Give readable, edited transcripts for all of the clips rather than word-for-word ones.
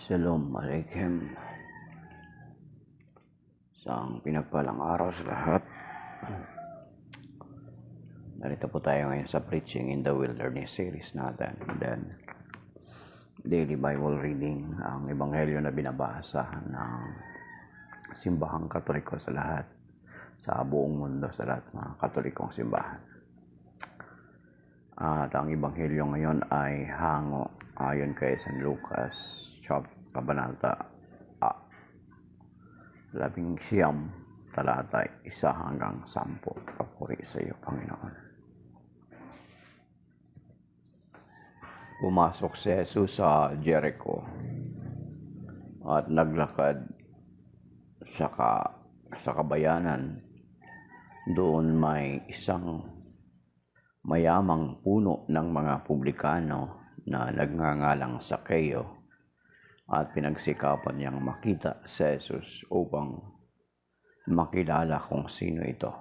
Shalom Alaikum. Isang pinagpalang araw sa lahat. Narito po tayo ngayon sa Preaching in the Wilderness series natin. And then, daily Bible reading, ang ebanghelyo na binabasa ng simbahang Katoliko sa lahat, sa buong mundo, sa lahat ng Katolikong simbahan. At ang ebanghelyo ngayon ay hango ayon kay San Lucas, Kabanata 11, talata 1 hanggang 10. Papuri sa iyo, Panginoon. Pumasok si Jesus sa Jericho at naglakad sa kabayanan. Doon may isang mayamang puno ng mga publikano na nagngangalang Sakeo, at pinagsikapan niyang makita si Jesus upang makilala kung sino ito.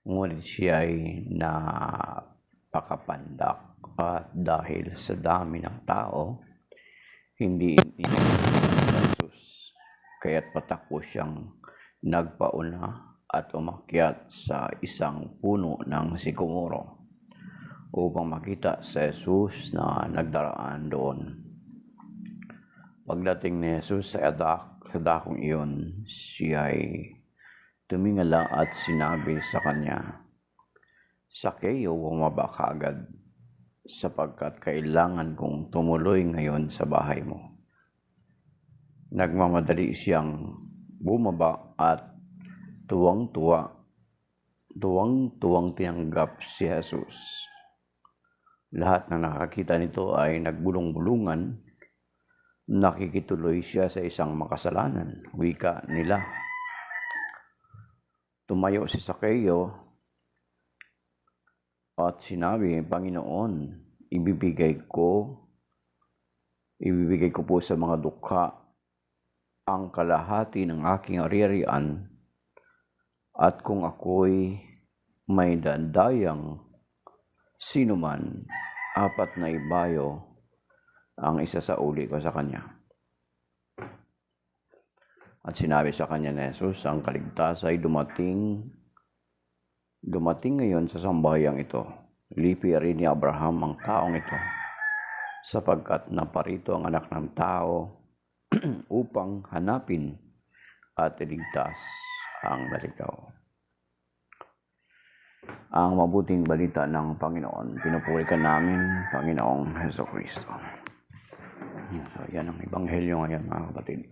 Ngunit siya ay napakapandak at dahil sa dami ng tao, hindi Jesus, kaya't patakbo siyang nagpauna at umakyat sa isang puno ng sikomoro upang makita si Jesus na nagdaraan doon. Pagdating ni Jesus sa dakong iyon, siya ay tumingala at sinabi sa kanya, "Sakeo, bumaba ka agad, sapagkat kailangan kong tumuloy ngayon sa bahay mo." Nagmamadali siyang bumaba at tuwang-tuwang tinanggap si Jesus. Lahat na nakakita nito ay nagbulong-bulungan. Nakikituloy siya sa isang makasalanan. Wika nila. Tumayo si Sakeo at sinabi, "Panginoon, ibibigay ko po sa mga dukha ang kalahati ng aking ari-arian, at kung ako'y may dandayang sinuman, 4 na ibayo ang isa sa uli ko sa kanya." At sinabi sa kanya ni Jesus, "Ang kaligtasan ay dumating ngayon sa sambayang ito. Lipi rin ni Abraham ang taong ito, sapagkat naparito ang Anak ng Tao upang hanapin at iligtas ang naligaw." Ang mabuting balita ng Panginoon, pinupuri ka namin, Panginoong Jesucristo. So, yan ang ebanghelyo ngayon, mga kapatid.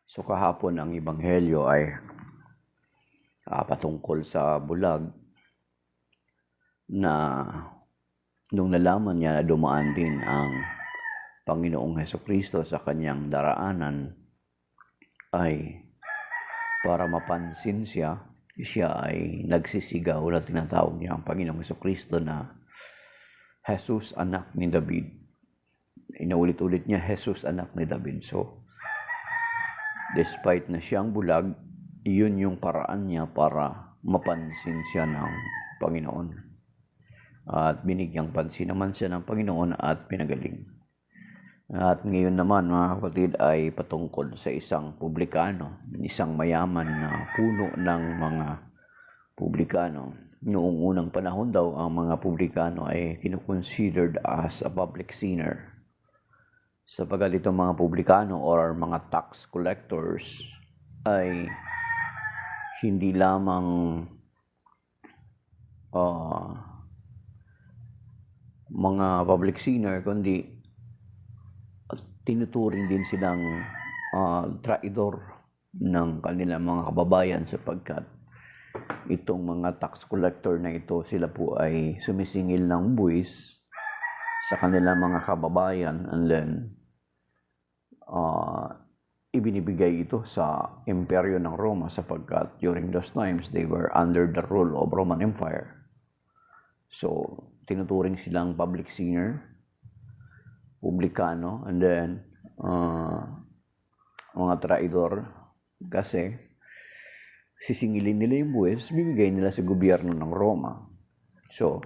So, kahapon ang ebanghelyo ay patungkol sa bulag na nung nalaman niya na dumaan din ang Panginoong Jesucristo sa kanyang daraanan, ay para mapansin siya ay nagsisigaw na tinatawag niya ang Panginoong Jesucristo na Jesus, anak ni David. Inaulit-ulit niya, Jesus, anak ni David. So, despite na siyang bulag, iyon yung paraan niya para mapansin siya ng Panginoon. At binigyang pansin naman siya ng Panginoon at pinagaling. At ngayon naman, mga kapatid, ay patungkol sa isang publikano, isang mayaman na puno ng mga publikano. Noong unang panahon daw, ang mga publikano ay kinukonsidered as a public sinner. Sapagkat itong mga publikano or mga tax collectors ay hindi lamang mga public sinner, kundi tinuturing din silang traidor ng kanilang mga kababayan, sapagkat itong mga tax collector na ito, sila po ay sumisingil ng buwis sa kanilang mga kababayan, and then ibinibigay ito sa imperyo ng Roma, sapagkat during those times they were under the rule of Roman Empire. So, tinuturing silang public sinner, publikano, and then mga traidor Kasi sisingilin nila yung buwis, bibigay nila sa gobyerno ng Roma. So,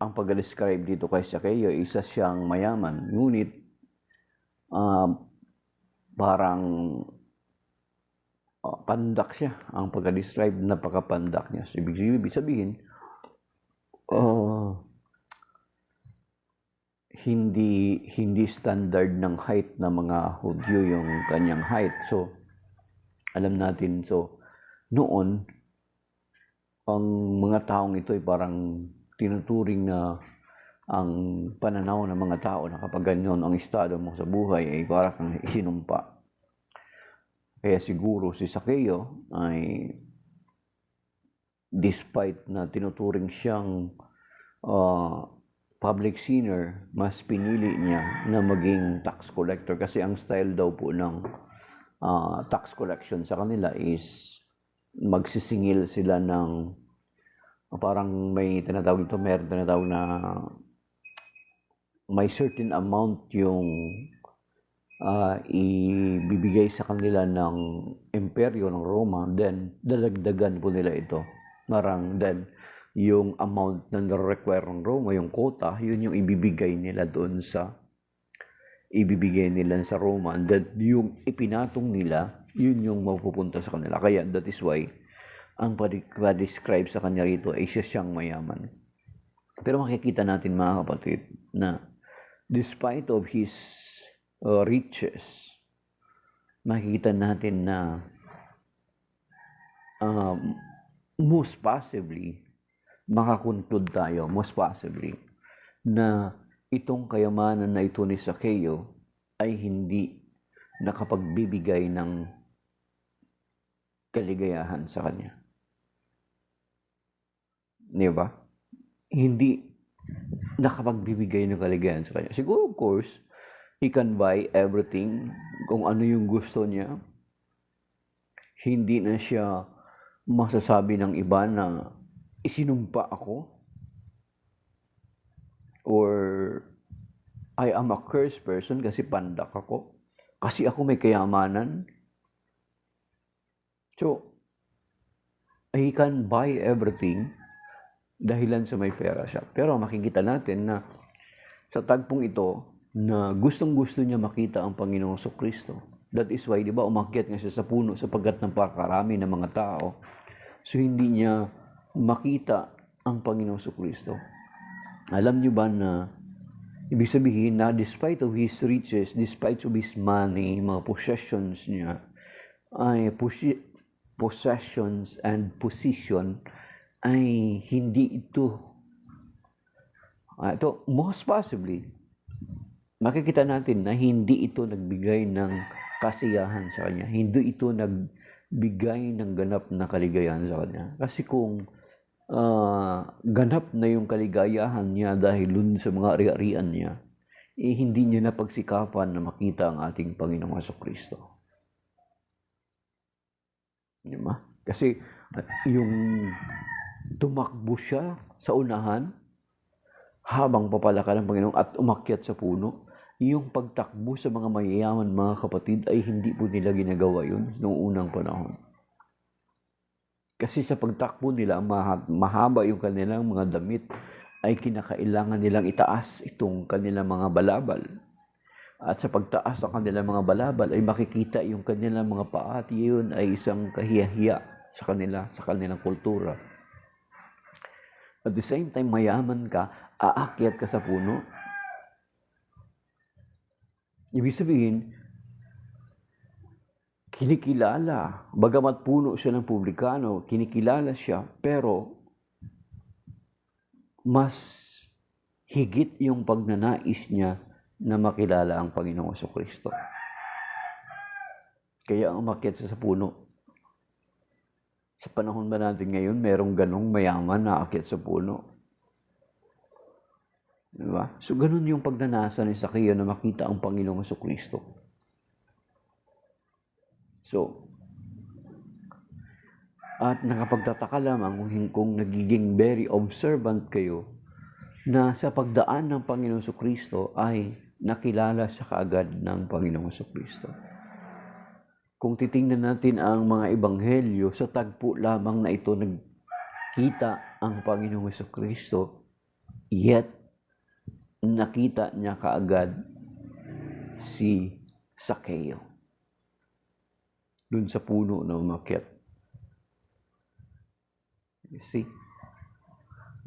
ang pag-describe dito kay Zacchaeus, isa siyang mayaman, ngunit parang pandak siya. Ang pag-describe, napakapandak niya. So, ibig sabihin, hindi standard ng height ng mga Hudyo yung kanyang height. So, alam natin, noon, ang mga taong ito ay parang tinuturing na ang pananaw ng mga tao na kapag ganyan ang estado mo sa buhay ay parang kang isinumpa. Kaya siguro si Zacchaeus ay despite na tinuturing siyang public sinner, mas pinili niya na maging tax collector kasi ang style daw po ng tax collection sa kanila is magsisingil sila ng parang may tinatawag ito, meron tinatawag na may certain amount yung ibibigay sa kanila ng imperyo ng Roma, then dadagdagan po nila ito. Marang then yung amount na nare-require ng Roma, yung quota, yun yung ibibigay nila doon sa Roma. And then yung ipinatong nila, yun yung mapupunta sa kanila. Kaya that is why ang pa-describe sa kanya rito ay siya siyang mayaman. Pero makikita natin mga kapatid na despite of his riches, makikita natin na most possibly, makakonclude tayo, most possibly, na itong kayamanan na ito ni Zacchaeus ay hindi nakapagbibigay ng kaligayahan sa kanya. Di ba? Hindi nakapagbibigay ng kaligayahan sa kanya. Siguro, of course, he can buy everything, kung ano yung gusto niya. Hindi na siya masasabi ng iba na isinumpa ako or I am a cursed person kasi pandak ako, kasi ako may kayamanan. So, he can buy everything dahilan sa may pera siya. Pero makikita natin na sa tagpong ito na gustong-gusto niya makita ang Panginoong Kristo. That is why, di ba, umakyat nga siya sa puno sapagkat ng pakarami ng mga tao. So, hindi niya makita ang Panginoong Kristo. Alam niyo ba na ibig sabihin na despite of his riches, despite of his money, mga possessions niya, ay possessions and position, ay hindi ito most possibly makikita natin na hindi ito nagbigay ng kasiyahan sa kanya, hindi ito nagbigay ng ganap na kaligayahan sa kanya. Kasi kung ganap na yung kaligayahan niya dahil dun sa mga ari-arian niya, hindi niya napagsikapan na makita ang ating Panginoong Kristo. Diba? Kasi yung tumakbo siya sa unahan habang papalakad ng Panginoon at umakyat sa puno, yung pagtakbo sa mga mayayaman, mga kapatid, ay hindi po nila ginagawa yun noong unang panahon. Kasi sa pagtakbo nila, mahaba yung kanilang mga damit, ay kinakailangan nilang itaas itong kanilang mga balabal. At sa pagtaas ng kanilang mga balabal, ay makikita yung kanilang mga paa at yun ay isang kahiyahiya sa kanilang kultura. At the same time, mayaman ka, aakyat ka sa puno. Ibig sabihin, kinikilala, bagamat puno siya ng publikano, kinikilala siya, pero mas higit yung pagnanais niya na makilala ang Panginoong Kristo. Kaya ang umakyat siya sa puno. Sa panahon ba natin ngayon, merong ganong mayaman na aakyat sa puno? Diba? So, ganun yung pagnanasa ni Zacchaeus na makita ang Panginoong Kristo. So, at nakapagtataka lamang kung nagiging very observant kayo na sa pagdaan ng Panginoong Kristo ay nakilala siya kaagad ng Panginoong Kristo. Kung titingnan natin ang mga ebanghelyo, sa tagpo lamang na ito nagkita ang Panginoong Kristo, yet nakita niya kaagad si Sakeo dun sa puno na umakyat. You see?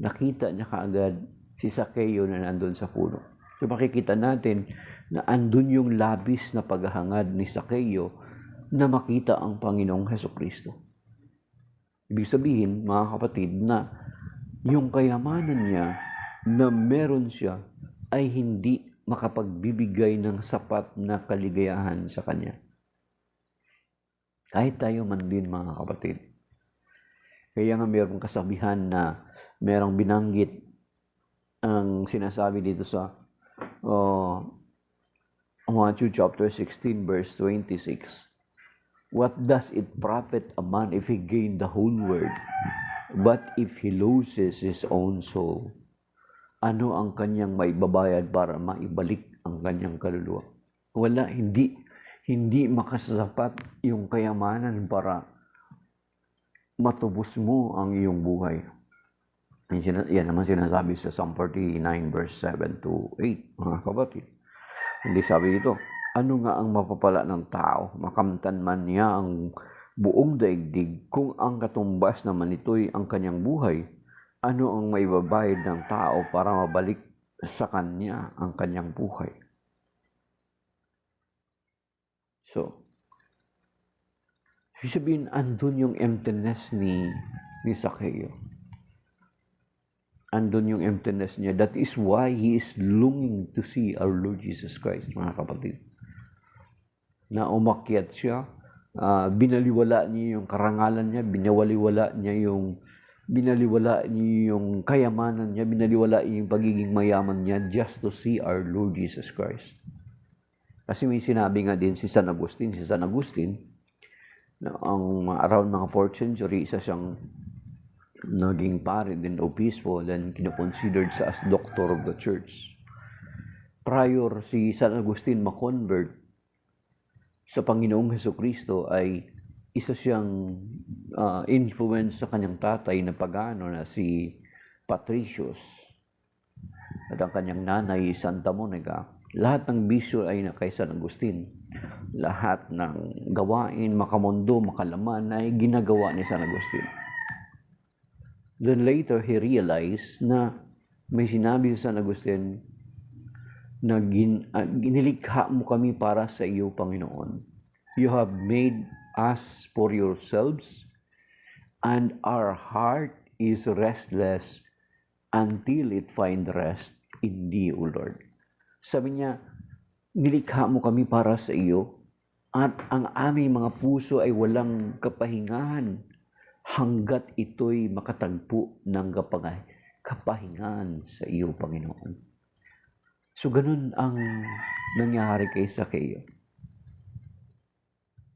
Nakita niya kaagad si Sakeo na nandun sa puno. So makikita natin na andun yung labis na paghahangad ni Sakeo na makita ang Panginoong Kristo. Ibig sabihin, mga kapatid, na yung kayamanan niya na meron siya ay hindi makapagbibigay ng sapat na kaligayahan sa kanya. Kahit tayo man din, mga kapatid. Kaya nga mayroong kasabihan na mayroong binanggit ang sinasabi dito sa Matthew chapter 16 verse 26. What does it profit a man if he gain the whole world, but if he loses his own soul? Ano ang kanyang maibabayad para maibalik ang kanyang kaluluwa? Wala, hindi makasasapat yung kayamanan para matubos mo ang iyong buhay. Yan naman sinasabi sa Psalm 49 verse 7 to 8, mga kapatid. Hindi sabi dito, ano nga ang mapapala ng tao? Makamtan man niya ang buong daigdig kung ang katumbas naman ito'y ang kanyang buhay. Ano ang maibabayad ng tao para mabalik sa kanya ang kanyang buhay? So, sabihin, andun yung emptiness ni Sakeo. Andun yung emptiness niya. That is why he is longing to see our Lord Jesus Christ, mga kapatid. Na umakyat siya, binaliwala niya yung karangalan niya, binaliwala niya yung kayamanan niya, binaliwala niya yung pagiging mayaman niya just to see our Lord Jesus Christ. Kasi may sinabi nga din si San Agustin, na around mga 4th century, isa siyang naging pare din obispo, then kinoconsidered siya as doctor of the church. Prior si San Agustin ma-convert sa Panginoong Kristo ay isa siyang influence sa kanyang tatay na pagano na si Patricius at ang kanyang nanay Santa Monica. Lahat ng bisyo ay na kay San Agustin. Lahat ng gawain, makamundo, makalaman ay ginagawa ni San Agustin. Then later he realized na may sinabi si San Agustin na ginilikha mo kami para sa iyo, Panginoon. You have made us for yourselves, and our heart is restless until it find rest in thee, O Lord. Sabi niya, nilikha mo kami para sa iyo, at ang aming mga puso ay walang kapahingahan hanggat ito'y makatagpo ng kapahingahan sa iyo, Panginoon. So, ganun ang nangyari kay Sakeo.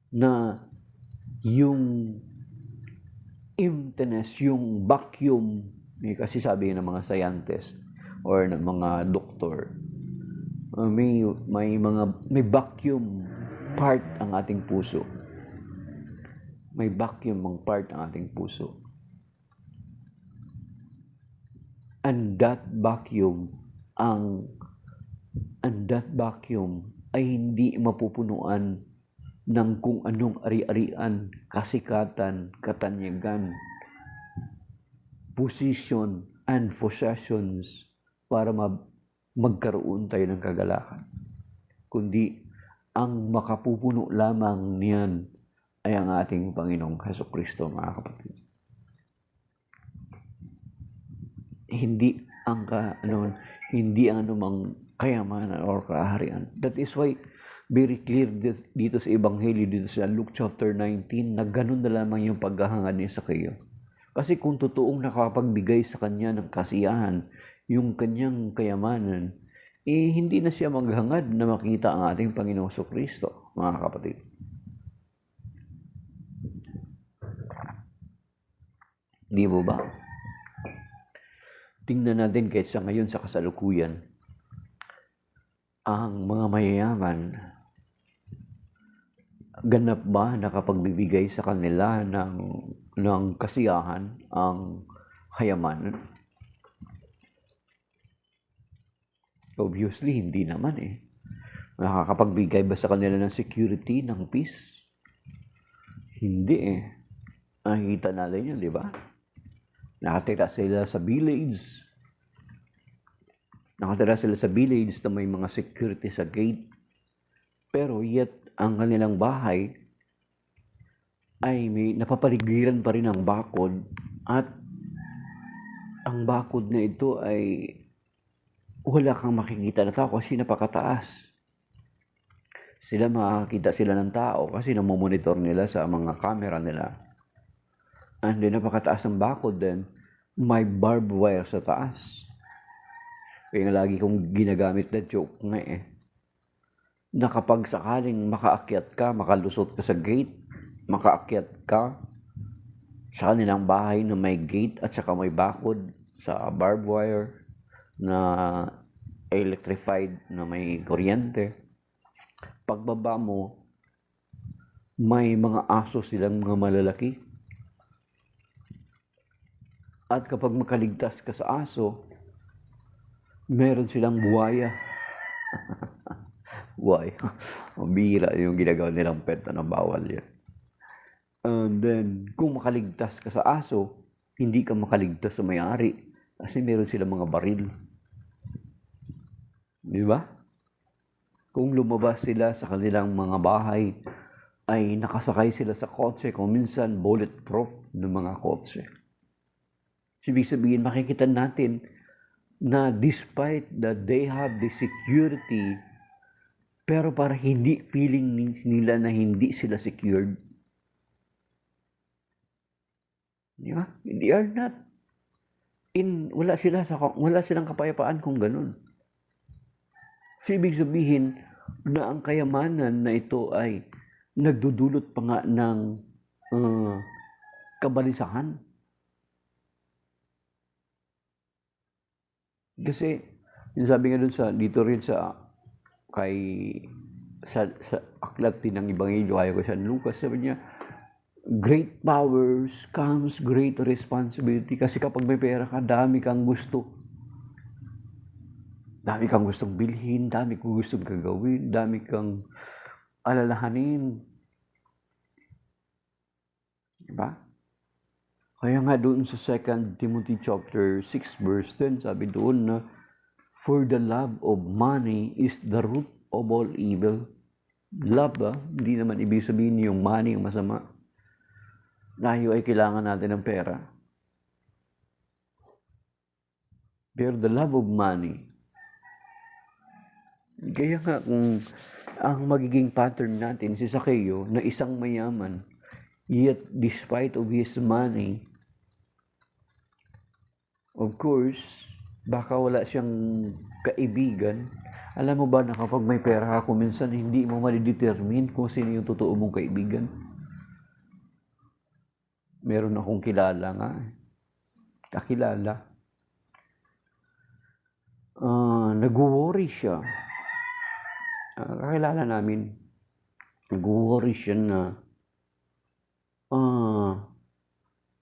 Na yung emptiness, yung vacuum, kasi sabi ng mga scientist or ng mga doktor, may vacuum part ang ating puso. May vacuum ang part ang ating puso. And that vacuum ay hindi mapupunuan ng kung anong ari-arian, kasikatan, katanyagan, position, and possessions para magkaroon tayo ng kagalakan. Kundi ang makapupuno lamang niyan ay ang ating Panginoong Kristo, mga kapatid. Hindi ang anumang kayamanan or kaharian. That is why very clear dito sa Ebanghelyo, dito sa Luke chapter 19, na ganun na lamang yung paghahangad ni Sakeo. Kasi kung totoong nakapagbigay sa kanya ng kasiyahan, yung kanyang kayamanan, hindi na siya maghangad na makita ang ating Panginoong Kristo, mga kapatid. Di mo ba? Tingnan natin kahit sa ngayon sa kasalukuyan, ang mga mayayaman, ganap ba nakapagbibigay sa kanila ng kasiyahan ang kayamanan? Obviously, hindi naman eh. Nakakapagbigay ba sa kanila ng security, ng peace? Hindi eh. Nakikita natin yun, di ba? Nakatira sila sa village. Nakatira sila sa village na may mga security sa gate. Pero yet, ang kanilang bahay ay may napapaligiran pa rin ng bakod. At ang bakod na ito ay wala kang makikita na tao kasi napakataas. Sila makakita sila ng tao kasi namomonitor nila sa mga camera nila. And then napakataas ng bakod din, may barbed wire sa taas. Kaya nga lagi kong ginagamit na joke nga eh. Na kapag sakaling makaakyat ka, makalusot ka sa gate, makaakyat ka sa kanilang bahay na may gate at saka may bakod sa barbed wire na electrified na may kuryente. Pagbaba mo, may mga aso silang mga malalaki. At kapag makaligtas ka sa aso, meron silang buwaya. Buwaya. Mabihira yung ginagawa nilang pet na bawal yan. And then, kung makaligtas ka sa aso, hindi ka makaligtas sa may-ari. Kasi meron silang mga baril. Di ba? Kung lumabas sila sa kanilang mga bahay, ay nakasakay sila sa kotse. Kung minsan, bulletproof ng mga kotse. Ibig sabihin, makikita natin na despite that they have the security, pero para hindi feeling nila na hindi sila secured. Di ba? They are not. Wala silang kapayapaan kung ganun. So, ibig sabihin na ang kayamanan na ito ay nagdudulot pa nga ng kabalisahan. Kasi, sabi nga dun dito rin sa aklat din ng Ebanghelyo, ayaw ko San Lucas, sabi niya, great powers comes great responsibility. Kasi kapag may pera ka, dami kang gusto. Dami kang gustong bilhin, dami kang gustong gagawin, dami kang alalahanin. Diba? Kaya nga doon sa 2 Timothy chapter 6 verse 10, sabi doon na, for the love of money is the root of all evil. Love, hindi naman ibig sabihin yung money yung masama. Tayo ay kailangan natin ng pera. Pero the love of money, kaya nga kung ang magiging pattern natin si Zacchaeus na isang mayaman, yet despite of his money, of course, baka wala siyang kaibigan. Alam mo ba na kapag may pera ka, minsan hindi mo malidetermine kung sino yung totoo mong kaibigan? Meron akong kakilala. Nag-worry siya. Kakilala namin. Nag-worry siya na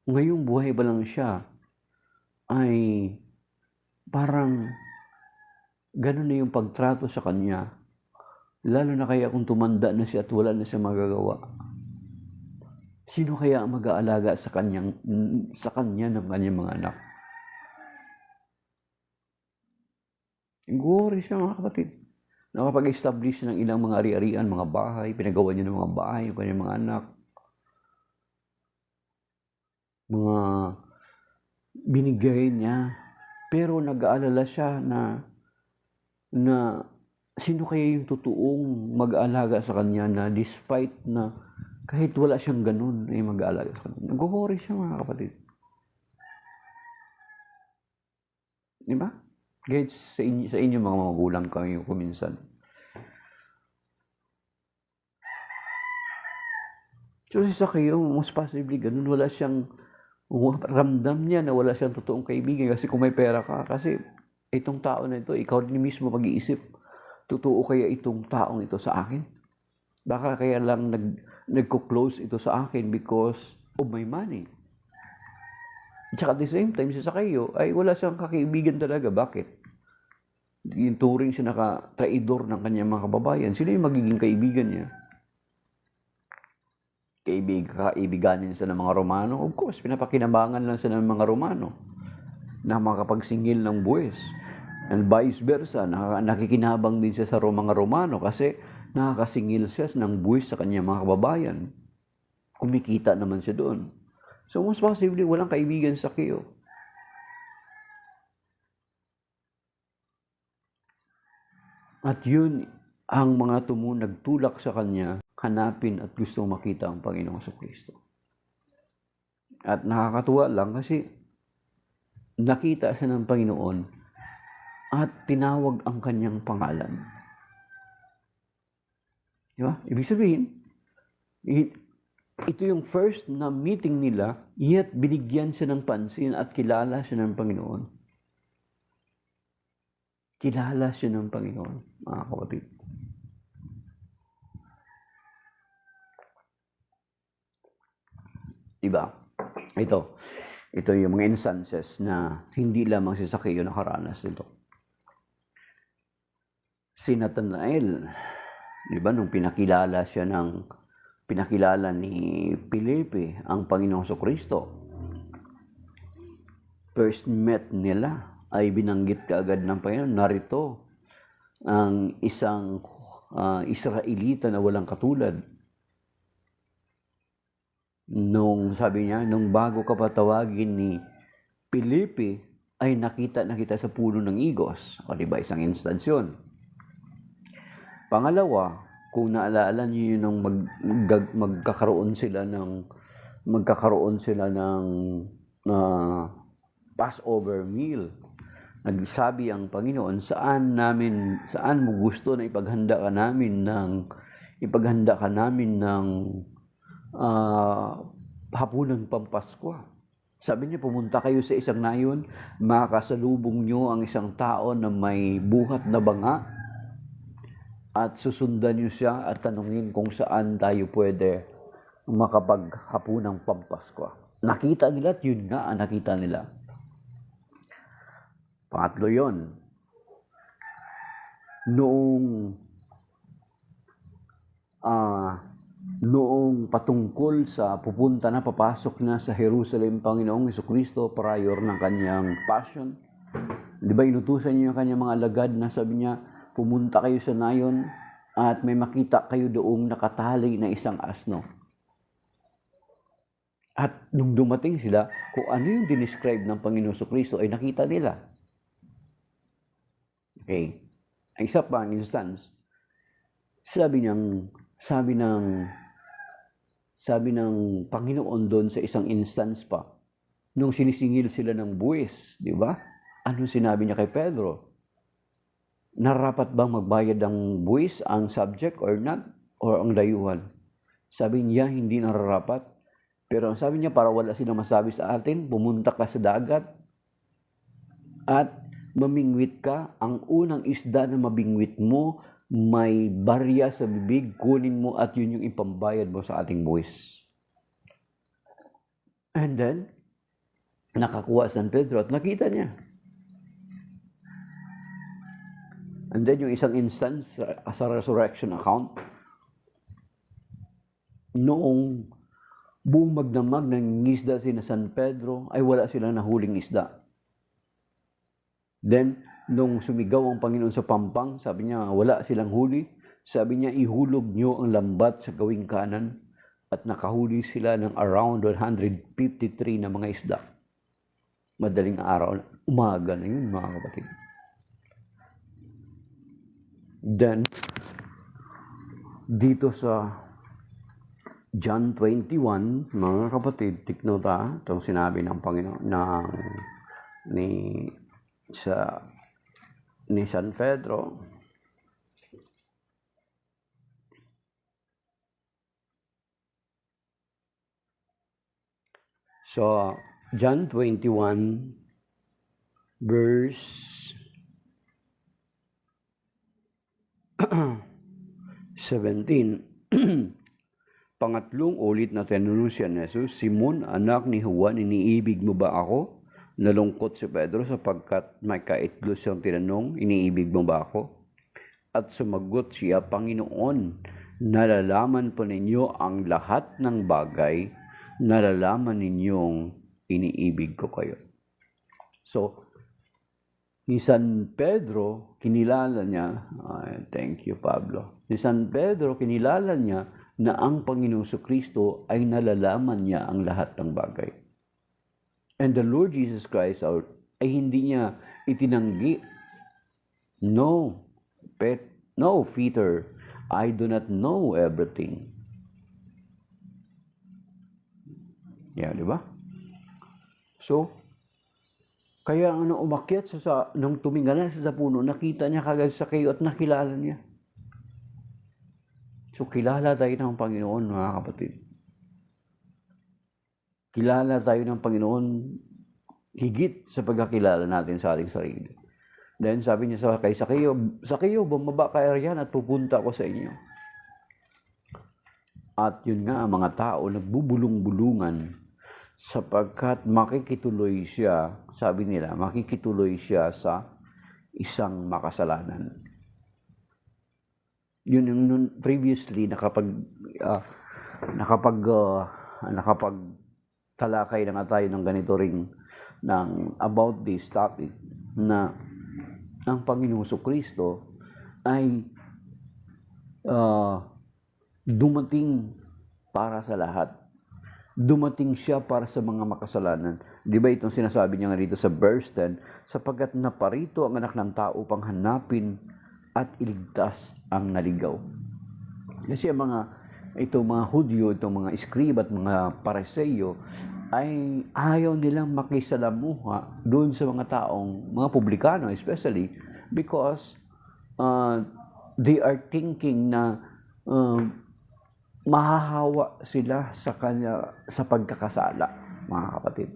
ngayong buhay ba lang siya ay parang gano'n na yung pagtrato sa kanya. Lalo na kaya kung tumanda na siya at wala na siya magagawa. Sino kaya ang mag-aalaga sa kanya ng kanyang mga anak? Worry siya mga kapatid. Nakapag-establish ng ilang mga ari-arian, mga bahay, pinagawa niya ng mga bahay, yung kanyang mga anak. Mga binigay niya. Pero nag-aalala siya na sino kaya yung totoong mag-aalaga sa kanya na despite na kahit wala siyang ganun ay mag-aalaga sa kanya. Nag-worry siya mga kapatid. Di ba? Kahit sa inyo mga magulang kayo kuminsan. So si Zacchaeus, most possibly ganun, wala siyang ramdam niya na wala siyang totoong kaibigan kasi kung may pera ka, kasi itong tao na ito, ikaw din mismo mag-iisip totoo kaya itong taong ito sa akin? Baka kaya lang nagko-close ito sa akin because of my money. Tsaka at the same time, si Zacchaeus ay wala siyang kakaibigan talaga. Bakit? Yung turing siya naka-traidor ng kanyang mga kababayan. Sino yung magiging kaibigan niya? Kaibiganin siya ng mga Romano? Of course, pinapakinabangan lang siya ng mga Romano na makapagsingil ng buwis. And vice versa, nakikinabang din siya sa mga Romano kasi nakakasingil siya ng buwis sa kanyang mga kababayan. Kumikita naman siya doon. So, most possibly, walang kaibigan sa Zacchaeus. At yun ang mga nagtulak sa kanya, hanapin at gustong makita ang Panginoong Kristo. At nakakatuwa lang kasi nakita siya ng Panginoon at tinawag ang kanyang pangalan. Di ba? Ibig sabihin, ito yung first na meeting nila, yet binigyan siya ng pansin at kilala siya ng Panginoon. Kilala siya ng Panginoon, mga kapatid. Diba? Ito yung mga instances na hindi lamang si Zacchaeus nakaranas nito. Si Nathanael, diba, nung pinakilala ni Felipe ang Panginoong Kristo, first met nila ay binanggit kaagad ng Panginoon, narito ang isang Israelita na walang katulad. Nung sabi niya, nung bago ka patawagin ni Felipe, ay nakita sa puno ng igos. O diba, isang instance yun. Pangalawa, kung naalala niyo nung magkakaroon sila ng Passover meal. Nagsabi ang Panginoon, saan mo gusto na ipaghanda ka namin ng hapunang Pampasko. Sabi niya, pumunta kayo sa isang nayon, makakasalubong niyo ang isang tao na may buhat na banga at susundan niyo siya at tanungin kung saan tayo pwede makapaghapunang Pampasko. Nakita nila at yun nga ang nakita nila. Pangatlo yun. Noong patungkol sa papasok na sa Jerusalem Panginoong Jesucristo prior ng kanyang passion. Di ba inutusan niya yung kanyang mga alagad na sabi niya, pumunta kayo sa nayon at may makita kayo doong nakatali na isang asno. At nung dumating sila, kung ano yung dinescribe ng Panginoong Jesucristo ay nakita nila. Okay. Ang isa pa ang instance, sabi ng Panginoon doon sa isang instance pa, nung sinisingil sila ng buwis, di ba? Anong sinabi niya kay Pedro? Narapat bang magbayad ang buwis ang subject or not? Or ang dayuhan? Sabi niya, hindi nararapat. Pero ang sabi niya, para wala silang masabi sa atin, pumunta ka sa dagat at mamingwit ka. Ang unang isda na mabingwit mo, may barya sa bibig, kunin mo at yun yung ipambayad mo sa ating buwis. And then, nakakuha San Pedro at nakita niya. And then yung isang instance sa resurrection account, noong buong magdamag ng isda si San Pedro, ay wala silang nahuling isda. Then, nung sumigaw ang Panginoon sa pampang, sabi niya, wala silang huli. Sabi niya, ihulog niyo ang lambat sa gawing kanan. At nakahuli sila ng around 153 na mga isda. Madaling araw, umaga na yun, mga kapatid. Then, dito sa John 21, mga kapatid, take note itong sinabi ng Panginoon ni San Pedro. So, John 21, verse 17. Pangatlong ulit na tinanong siya ni Jesus, Simon, anak ni Juan, iniibig mo ba ako? Nalungkot si Pedro sapagkat may kaitlo siyang tinanong, iniibig mo ba ako? At sumagot siya, Panginoon, nalalaman po ninyo ang lahat ng bagay, nalalaman ninyong iniibig ko kayo. So, ni San Pedro, kinilala niya, thank you Pablo, ni San Pedro, kinilala niya na ang Panginoong Kristo ay nalalaman niya ang lahat ng bagay. And the Lord Jesus Christ ay hindi niya itinanggi. No, Peter, I do not know everything. Yeah, di ba? So, kaya umakyat nung tumingala sa puno, nakita niya kagad sa kayo at nakilala niya. So, kilala tayo ng Panginoon, mga kapatid. Kilala tayo ng Panginoon higit sa pagkakilala natin sa ating sarili. Then sabi niya kay Sakeo, bumaba ka riyan at pupunta ako sa inyo. At yun nga, mga tao nagbubulong-bulungan sapagkat makikituloy siya, sabi nila, makikituloy siya sa isang makasalanan. Yun yung previously nakapagtalakay na nga tayo ng ganito ring about this topic na ang Panginoong Kristo ay dumating para sa lahat. Dumating siya para sa mga makasalanan. Di ba itong sinasabi niya nga dito sa verse 10, sapagkat naparito ang anak ng tao pang hanapin at iligtas ang naligaw. Kasi mga Hudyo, itong mga Iskriba at mga Pariseo, ay ayaw nilang makisalamuha doon sa mga taong, mga publikano especially, because they are thinking na mahahawa sila sa pagkakasala, mga kapatid.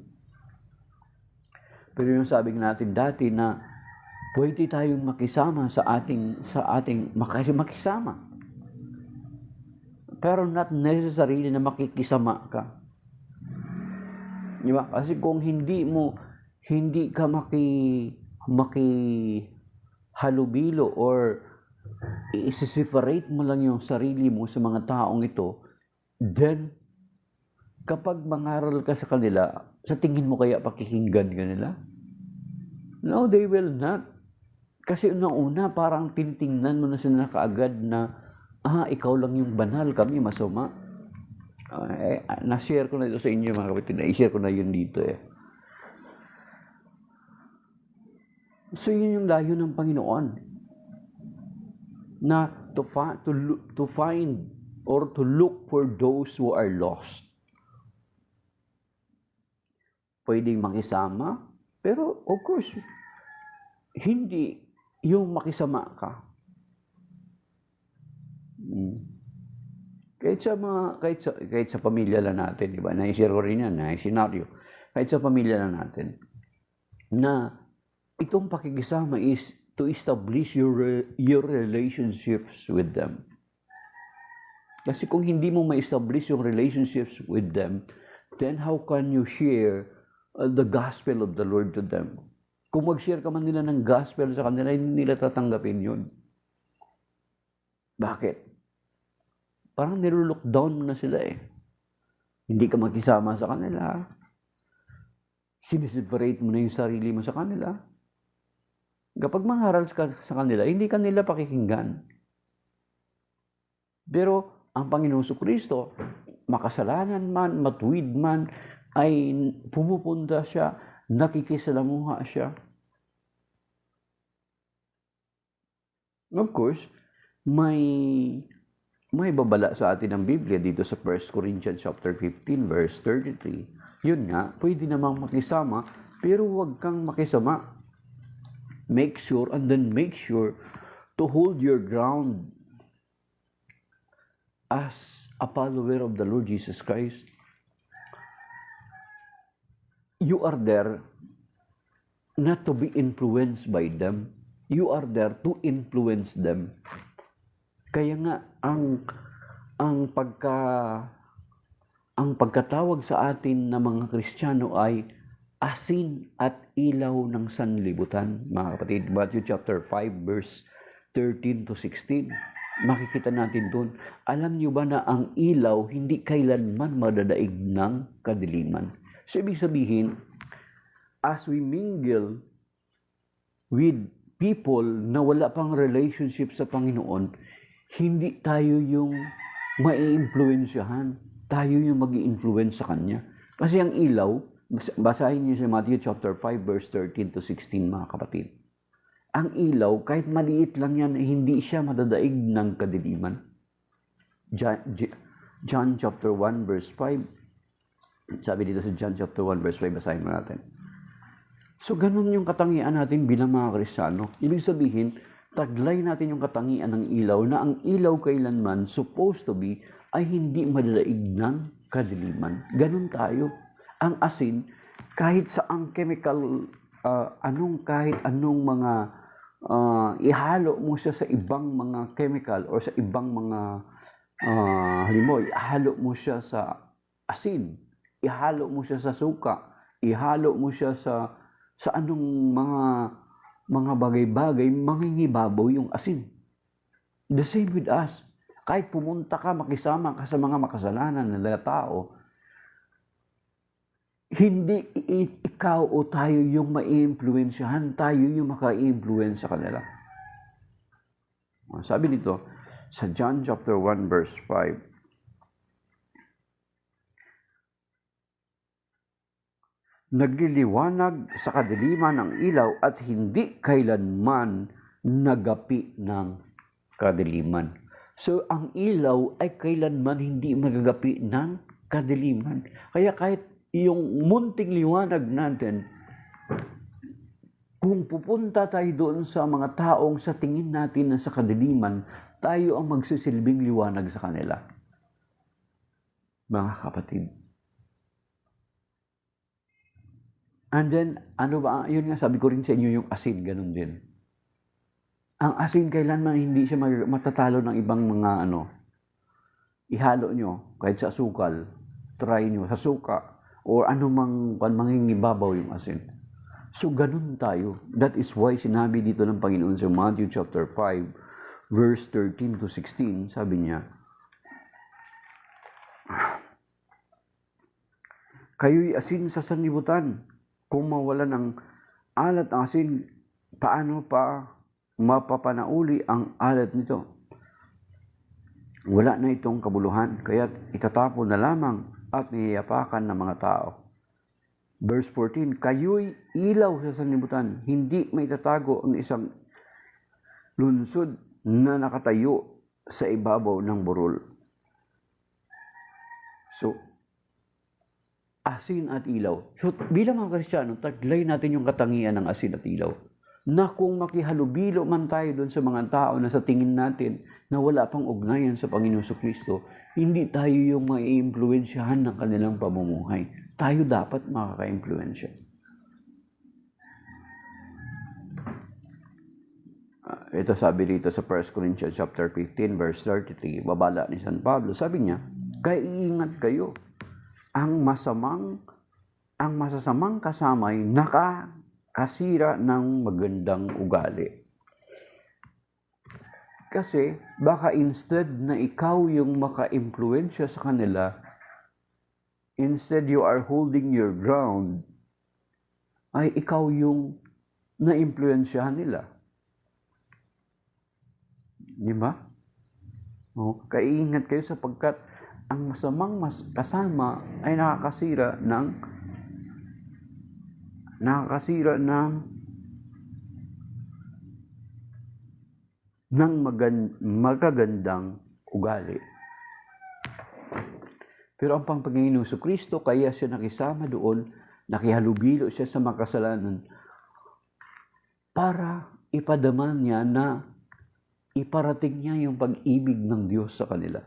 Pero yung sabi natin dati na pwede tayong makisama sa ating makisama. Pero not necessarily na makikisama ka. Di ba? Kasi kung hindi ka makihalubilo or i-separate mo lang yung sarili mo sa mga taong ito, then kapag mangaral ka sa kanila, sa tingin mo kaya pakikinggan ka nila? No, they will not. Kasi una parang tinitingnan mo na sila kaagad na, ikaw lang yung banal, kami masama. Na-share ko na ito sa inyo mga kapatid, na-share ko na yun dito So yun yung layo ng Panginoon. Na to find or to look for those who are lost. Pwedeng makisama, pero of course, hindi yung makisama ka. Kahit sa pamilya lang natin, di ba? Na-share ko rin yan, na-scenario. Kahit sa pamilya lang natin, na itong pakikisama is to establish your relationships with them. Kasi kung hindi mo ma-establish yung relationships with them, then how can you share the gospel of the Lord to them? Kung mag-share ka man nila ng gospel sa kanila, hindi nila tatanggapin yun. Bakit? Parang nilulook down mo na sila Hindi ka makisama sa kanila. Sineseparate mo na yung sarili mo sa kanila. Kapag mangaral ka sa kanila, hindi ka nila pakikinggan. Pero ang Panginoong Kristo, makasalanan man, matuwid man, ay pumupunta siya, nakikisalamuha siya. Of course, may babala sa atin ng Biblia dito sa 1 Corinthians chapter 15 verse 33. Yun nga, pwede namang makisama, pero huwag kang makisama. Make sure to hold your ground as a follower of the Lord Jesus Christ. You are there not to be influenced by them. You are there to influence them. Kaya nga ang pagka ang pagkatawag sa atin na mga Kristiyano ay asin at ilaw ng sanlibutan. Mga kapatid, Matthew chapter 5 verse 13 to 16. Makikita natin doon. Alam niyo ba na ang ilaw hindi kailanman madadaig ng kadiliman? So ibig sabihin, as we mingle with people na wala pang relationship sa Panginoon, hindi tayo yung mai-impluwensyahan. Tayo yung mag-i-influence sa Kanya. Kasi ang ilaw, basahin niyo sa Matthew chapter 5 verse 13 to 16 mga kapatid. Ang ilaw, kahit maliit lang yan, hindi siya madadaig ng kadiliman. John chapter 1 verse 5. Sabi dito sa John chapter 1 verse 5, basahin mo natin. So ganun yung katangian natin bilang mga Kristiyano. Ibig sabihin, taglay natin yung katangian ng ilaw na ang ilaw kailanman supposed to be ay hindi madadaig ng kadiliman. Ganun tayo. Ang asin, kahit sa ang chemical, kahit anong mga ihalo mo siya sa ibang mga chemical or sa ibang mga halimbawa, ihalo mo siya sa asin, ihalo mo siya sa suka, ihalo mo siya sa anong mga bagay-bagay, mangingibabaw yung asin. The same with us. Kahit pumunta ka, makisama ka sa mga makasalanan na tao, hindi ikaw o tayo yung mai-impluwensyahan, tayo yung maka-influence sa kanila. Sabi dito, sa John chapter 1 verse 5, nagliliwanag sa kadiliman ng ilaw at hindi kailanman nagapi ng kadiliman. So, ang ilaw ay kailanman hindi magagapi ng kadiliman. Kaya kahit yung munting liwanag natin, kung pupunta tayo doon sa mga taong sa tingin natin na sa kadiliman, tayo ang magsisilbing liwanag sa kanila. Mga kapatid. And then, ano ba, yun nga sabi ko rin sa inyo yung asin, ganun din. Ang asin kailanman hindi siya matatalo ng ibang mga ihalo nyo, kahit sa asukal, try nyo, sa suka, or anumang mangingibabaw yung asin. So, ganun tayo. That is why sinabi dito ng Panginoon sa Matthew chapter 5, verse 13 to 16, sabi niya, kayo'y asin sa sanlibutan. Kung mawalan ng alat ang asin, paano pa mapapanauli ang alat nito? Wala na itong kabuluhan, kaya't itatapon na lamang at niyapakan ng mga tao. Verse 14, kayo'y ilaw sa sanlibutan, hindi may tatago ang isang lunsod na nakatayo sa ibabaw ng burol. So, asin at ilaw. So, bilang mga Kristiyano, taglay natin yung katangian ng asin at ilaw. Na kung makihalubilo man tayo doon sa mga tao na sa tingin natin na wala pang ugnayan sa Panginoon Kristo, hindi tayo yung mai-impluwensyahan ng kanilang pamumuhay. Tayo dapat makaka-impluwensya. Ito sabi dito sa 1 Corinthians chapter 15 verse 33, babala ni San Pablo, sabi niya, kaya iingat kayo. Ang masasamang kasamay nakakasira ng magandang ugali. Kasi baka instead na ikaw yung maka-impluwensya sa kanila, instead you are holding your ground, ay ikaw yung na-impluwensyahan nila. Di ba? Kaingat kayo sapagkat ang masamang kasama ay nakakasira ng magagandang ugali. Pero ang Panginoon Kristo, kaya siya nakisama doon, nakihalubilo siya sa makasalanan para ipadaman niya na iparating niya yung pag-ibig ng Diyos sa kanila.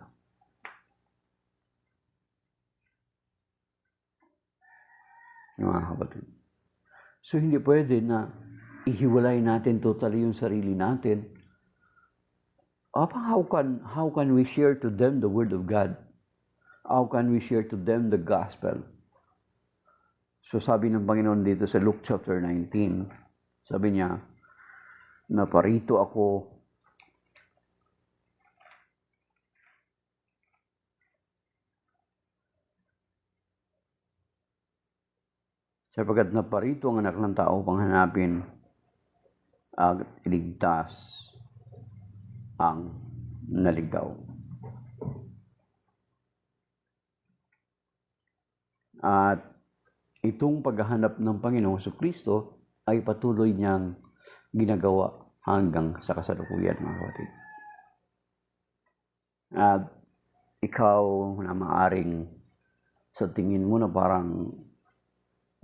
Mga kapatid. So, hindi pwede na ihiwalay natin totally yung sarili natin How can we share to them the Word of God? How can we share to them the gospel? So sabi ng Panginoon dito sa Luke chapter 19, sabi niya, naparito ako sapagkat naparito ang anak ng tao pang hanapin at iligtas ang naligaw. At itong paghahanap ng Panginoong Jesucristo ay patuloy niyang ginagawa hanggang sa kasalukuyan, mga kapatid. At ikaw na maaring sa tingin mo na parang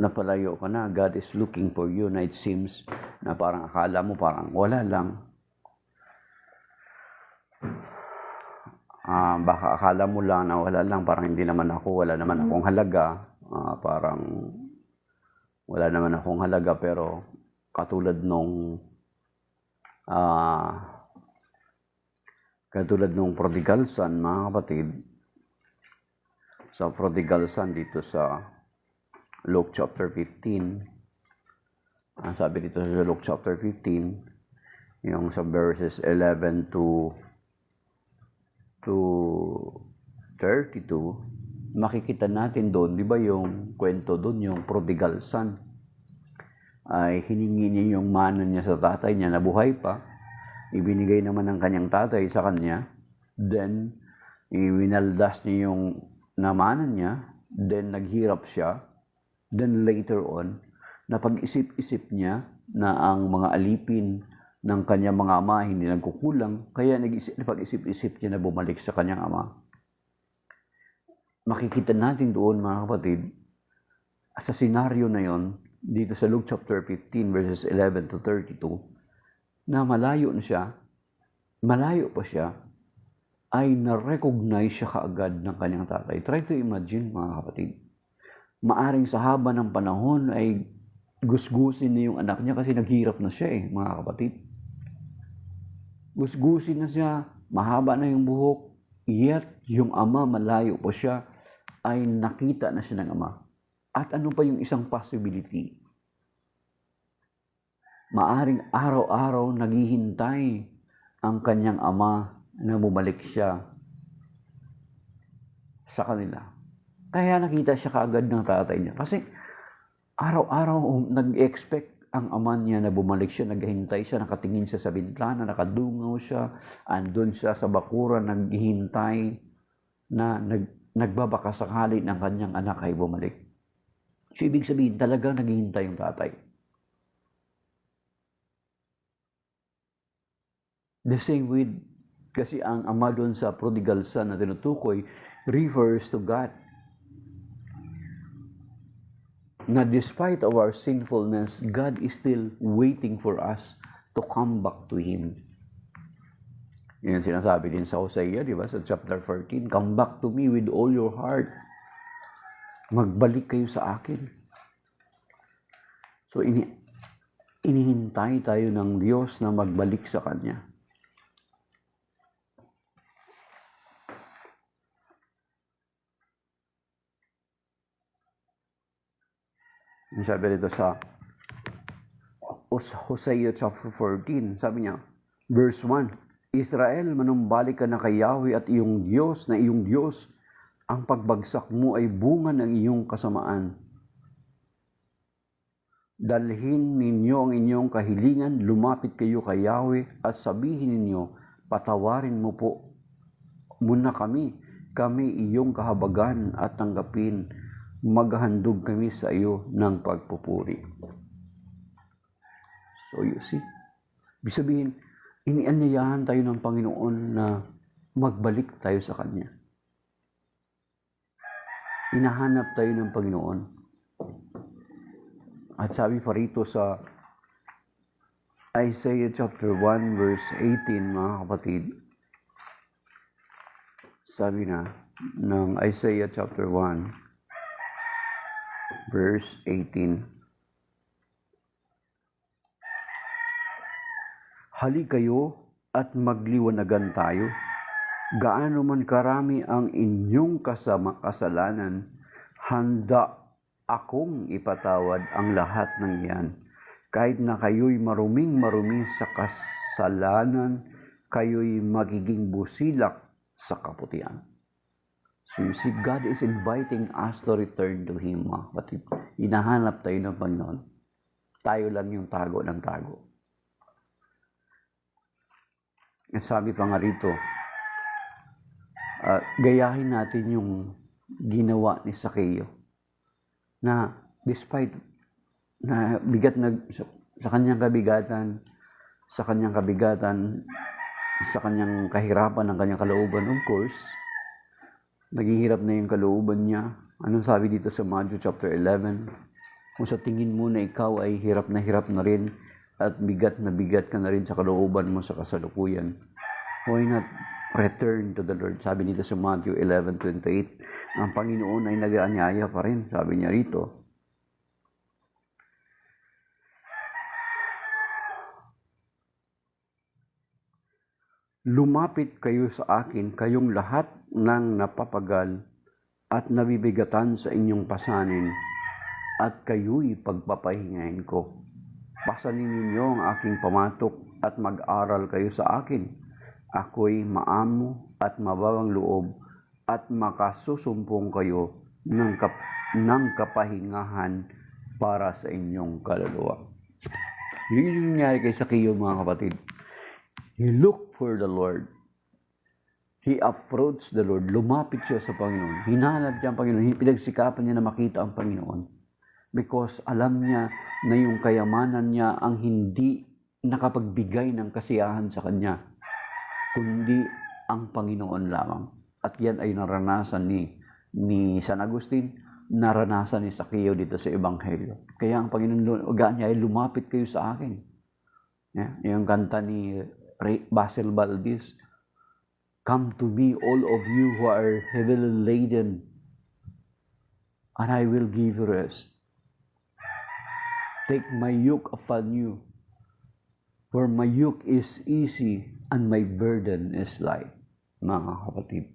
napalayo ka na, God is looking for you, na it seems na parang akala mo parang wala lang. Baka akala mo lang na wala lang, parang hindi naman ako, wala naman akong halaga, parang wala naman akong halaga, pero katulad nung prodigal son, mga kapatid, sa prodigal son dito sa Luke chapter 15, sabi dito sa Luke chapter 15, yung sa verses 11 to 32, makikita natin doon, di ba yung kwento doon, yung prodigal son, ay hiningi niya yung mana niya sa tatay niya na buhay pa, ibinigay naman ng kanyang tatay sa kanya, then iwinaldas niya yung namana niya, then naghirap siya, then later on, napag-isip-isip niya na ang mga alipin ng kanyang mga ama hindi nagkukulang, kaya napag-isip-isip niya na bumalik sa kanyang ama. Makikita natin doon, mga kapatid, sa senaryo na yon, dito sa Luke chapter 15 verses 11 to 32, na malayo pa siya, ay na-recognize siya kaagad ng kanyang tatay. Try to imagine, mga kapatid. Maaring sa haba ng panahon ay gusgusin na yung anak niya kasi naghirap na siya mga kapatid. Gusgusin na siya, mahaba na yung buhok, yet yung ama malayo pa siya, ay nakita na siya ng ama. At ano pa yung isang possibility? Maaring araw-araw naghihintay ang kanyang ama na bumalik siya sa kanila. Kaya nakita siya kaagad ng tatay niya. Kasi araw-araw nag-expect ang ama niya na bumalik siya, naghihintay siya, nakatingin siya sa bintana, nakadungaw siya, andun siya sa bakuran, naghihintay na nagbabaka sakali ng kanyang anak ay bumalik. So, ibig sabihin, talagang naghihintay yung tatay. The same with, kasi ang ama doon sa prodigal son na tinutukoy refers to God. Na despite of our sinfulness, God is still waiting for us to come back to Him. Yan sinasabi din sa Hosea, di ba? Sa chapter 14, come back to me with all your heart. Magbalik kayo sa akin. So, inihintay tayo ng Diyos na magbalik sa Kanya. Sabi dito sa Hosea chapter 14, sabi niya, verse 1, Israel, manumbalik ka na kay Yahweh at iyong Diyos na iyong Diyos. Ang pagbagsak mo ay bunga ng iyong kasamaan. Dalhin ninyo ang inyong kahilingan, lumapit kayo kay Yahweh at sabihin ninyo, patawarin mo po muna kami iyong kahabagan at tanggapin. Maghandog kami sa iyo ng pagpupuri. So you see, ibig sabihin, inianyayahan tayo ng Panginoon na magbalik tayo sa Kanya. Hinahanap tayo ng Panginoon. At sabi pa rito sa Isaiah chapter 1 verse 18, mga kapatid, sabi na ng Isaiah chapter 1 verse 18, halik kayo at magliwanagan tayo. Gaano man karami ang inyong kasalanan, handa akong ipatawad ang lahat ng iyan. Kahit na kayo'y maruming-marumi sa kasalanan, kayo'y magiging busilak sa kaputian. So you see, God is inviting us to return to Him, mga kapatid. Hinahanap tayo ng Panginoon. Tayo lang yung tago ng tago. At sabi pa nga rito, gayahin natin yung ginawa ni Sakeo na despite na bigat sa kanyang kabigatan, sa kanyang kahirapan ng kanyang kalooban, of course, naghihirap na yung kalooban niya. Anong sabi dito sa Matthew chapter 11? Kung sa tingin mo na ikaw ay hirap na rin at bigat na bigat ka na rin sa kalooban mo sa kasalukuyan, why not return to the Lord? Sabi dito sa Matthew 11:28, ang Panginoon ay nag-aanyaya pa rin. Sabi niya rito, lumapit kayo sa akin, kayong lahat ng napapagal at nabibigatan sa inyong pasanin, at kayo'y pagpapahingain ko. Pasanin ninyo ang aking pamatok at mag-aral kayo sa akin. Ako'y maamo at mababang loob at makasusumpong kayo ng kapahingahan para sa inyong kaluluwa. Yun yung nangyari kay Sakeo, mga kapatid. He looked for the Lord. He approached the Lord. Lumapit siya sa Panginoon. Hinahanap niya ang Panginoon. Pinagsikapan niya na makita ang Panginoon. Because alam niya na yung kayamanan niya ang hindi nakapagbigay ng kasiyahan sa kanya, kundi ang Panginoon lamang. At yan ay naranasan ni San Agustin, naranasan ni Sakeo dito sa Ebanghelyo. Kaya ang Panginoon niya ay lumapit kayo sa akin. Yung kanta ni Basil Valdez, come to me, all of you who are heavily laden, and I will give you rest. Take my yoke upon you, for my yoke is easy and my burden is light. Mga kapatid,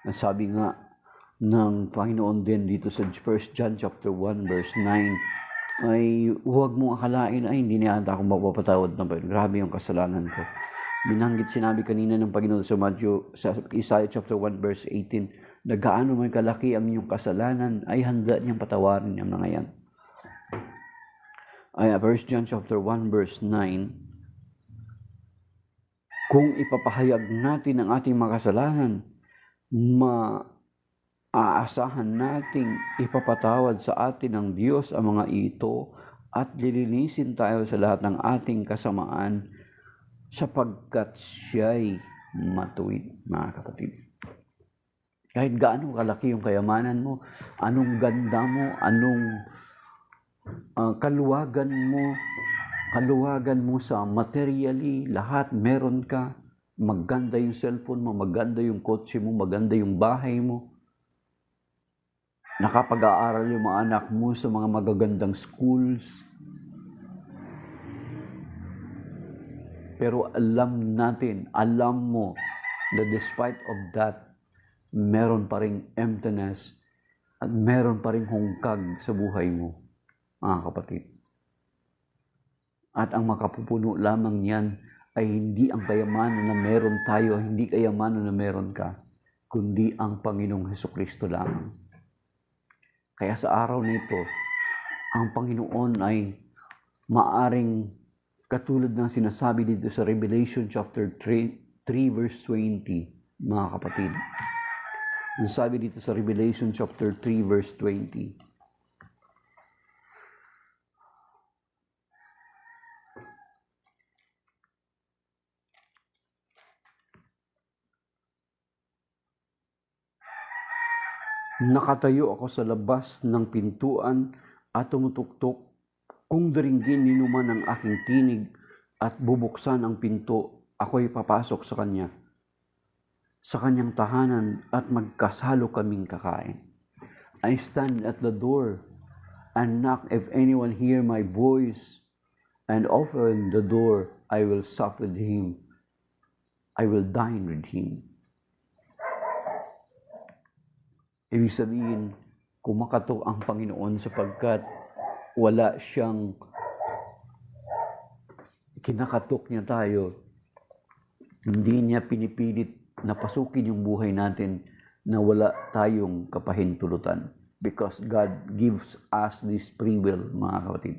ang sabi nga ng Panginoon din dito sa 1 John chapter 1 verse 9, ay huwag mong akalain ay hindi niya ata akong mapapatawad ng Panginoon. Grabe yung kasalanan ko. Sinabi kanina ng Panginoon sa Isaiah chapter 1 verse 18, na gaano man kalaki ang iyong kasalanan, ay handa niyang patawarin ang mga yan. 1 John chapter 1 verse 9, kung ipapahayag natin ang ating mga kasalanan, aasahan nating ipapatawad sa atin ng Diyos ang mga ito at lilinisin tayo sa lahat ng ating kasamaan sapagkat siya'y matuwid, mga kapatid. Kahit gaano kalaki yung kayamanan mo, anong ganda mo, anong kaluwagan mo sa materially, lahat meron ka, maganda yung cellphone mo, maganda yung kotse mo, maganda yung bahay mo, nakapag-aaral yung mga anak mo sa mga magagandang schools. Pero alam mo that despite of that, meron pa ring emptiness at meron pa ring hungkag sa buhay mo, mga kapatid. At ang makapupuno lamang yan ay hindi ang kayamanan na meron tayo, hindi kayamanan na meron ka, kundi ang Panginoong Hesukristo lamang. Kaya sa araw nito, ang Panginoon ay maaring katulad ng sinasabi dito sa Revelation chapter 3 verse 20, mga kapatid. Ang sabi dito sa Revelation chapter 3 verse 20, nakatayo ako sa labas ng pintuan at tumutuktok. Kung daringgin ninuman ang aking tinig at bubuksan ang pinto, ako'y papasok sa kanyang tahanan at magkasalo kaming kakain. I stand at the door and knock. If anyone hear my voice and open the door, I will sup with him I will dine with Him. Ibig sabihin, kumakatok ang Panginoon sapagkat wala siyang kinakatok niya tayo. Hindi niya pinipilit na pasukin yung buhay natin na wala tayong kapahintulutan. Because God gives us this free will, mga kapatid.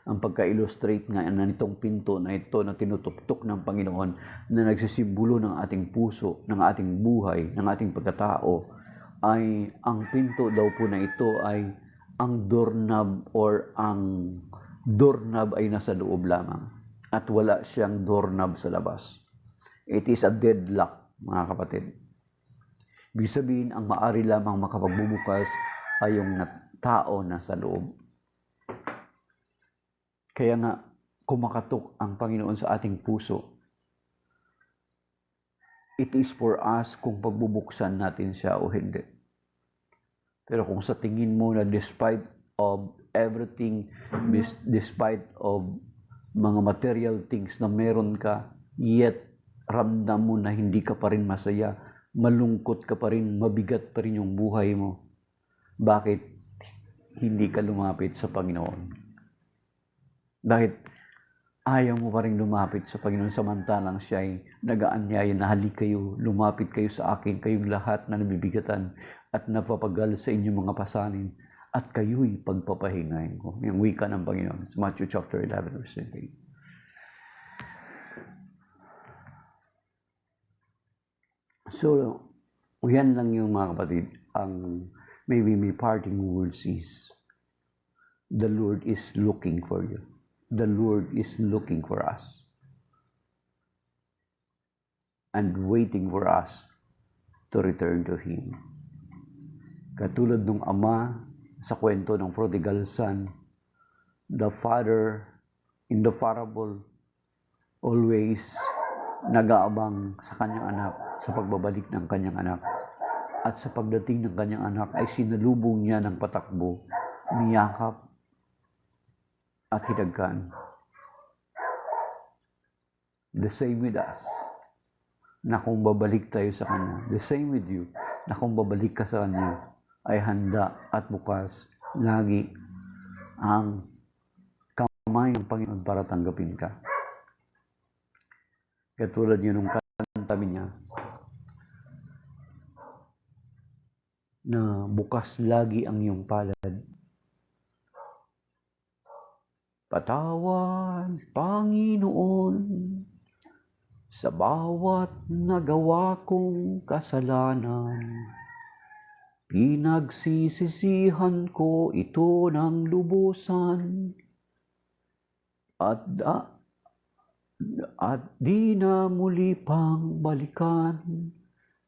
Ang pagka-illustrate nga na nitong pinto na ito na tinutuktok ng Panginoon na nagsisimbolo ng ating puso, ng ating buhay, ng ating pagkatao, ay ang pinto daw po na ito ay ang doorknob or ang doorknob ay nasa loob lamang at wala siyang doorknob sa labas. It is a deadlock, mga kapatid. Ibig sabihin, ang maari lamang makapagbubukas ay yung tao na sa loob. Kaya nga, kumakatok ang Panginoon sa ating puso. It is for us kung pagbubuksan natin siya o hindi. Pero kung sa tingin mo na despite of everything, despite of mga material things na meron ka, yet ramdam mo na hindi ka pa rin masaya, malungkot ka pa rin, mabigat pa rin yung buhay mo. Bakit hindi ka lumapit sa Panginoon? Bakit ayaw mo pa rin lumapit sa Panginoon samantalang siya ay nag-aanyaya na halik kayo, lumapit kayo sa akin, kayong lahat na nabibigatan at napapagal sa inyong mga pasanin at kayo'y pagpapahingayin ko. Yung wika ng Panginoon, Matthew chapter 11, verse 28. So, yan lang yung mga kapatid, ang maybe my parting words is, the Lord is looking for you. The Lord is looking for us and waiting for us to return to Him. Katulad ng ama sa kwento ng prodigal son, the father in the parable always nag-aabang sa kanyang anak, sa pagbabalik ng kanyang anak. At sa pagdating ng kanyang anak ay sinalubong niya ng patakbo, niyakap at hinagkan. The same with us, na kung babalik tayo sa Kanya. The same with you, na kung babalik ka sa Kanya, ay handa at bukas lagi ang kamay ng Panginoon para tanggapin ka. Katulad yun nung kanta niya, na bukas lagi ang iyong palad. Patawad, Panginoon, sa bawat nagawa kong kasalanan. Pinagsisisihan ko ito ng lubusan at di na muli pang balikan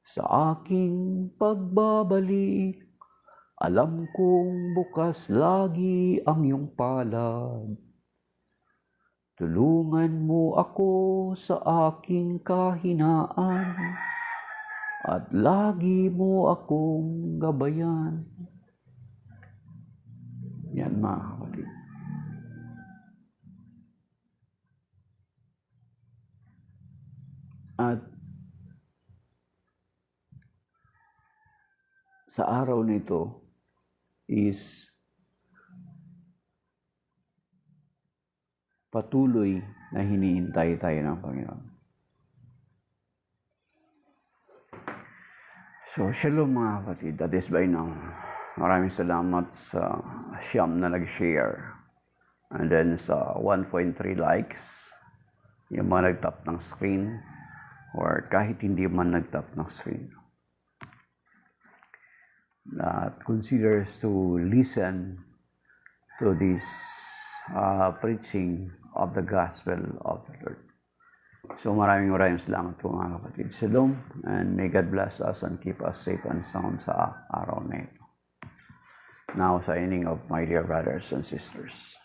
sa aking pagbabalik. Alam kong bukas lagi ang iyong palad. Tulungan mo ako sa aking kahinaan at lagi mo akong gabayan. Yan mga kapatid. At sa araw nito is patuloy na hinihintay tayo ng Panginoon. So, shalom mga kapatid. That is by now. Maraming salamat sa siyam na nag-share. And then sa 1.3 likes, yung mga nag-tap ng screen, or kahit hindi man nag-tap ng screen. That considers to listen to this preaching of the gospel of the Lord. So maraming salamat po mga kapatid. Shalom, and may God bless us and keep us safe and sound sa araw na ito. Now, signing of my dear brothers and sisters.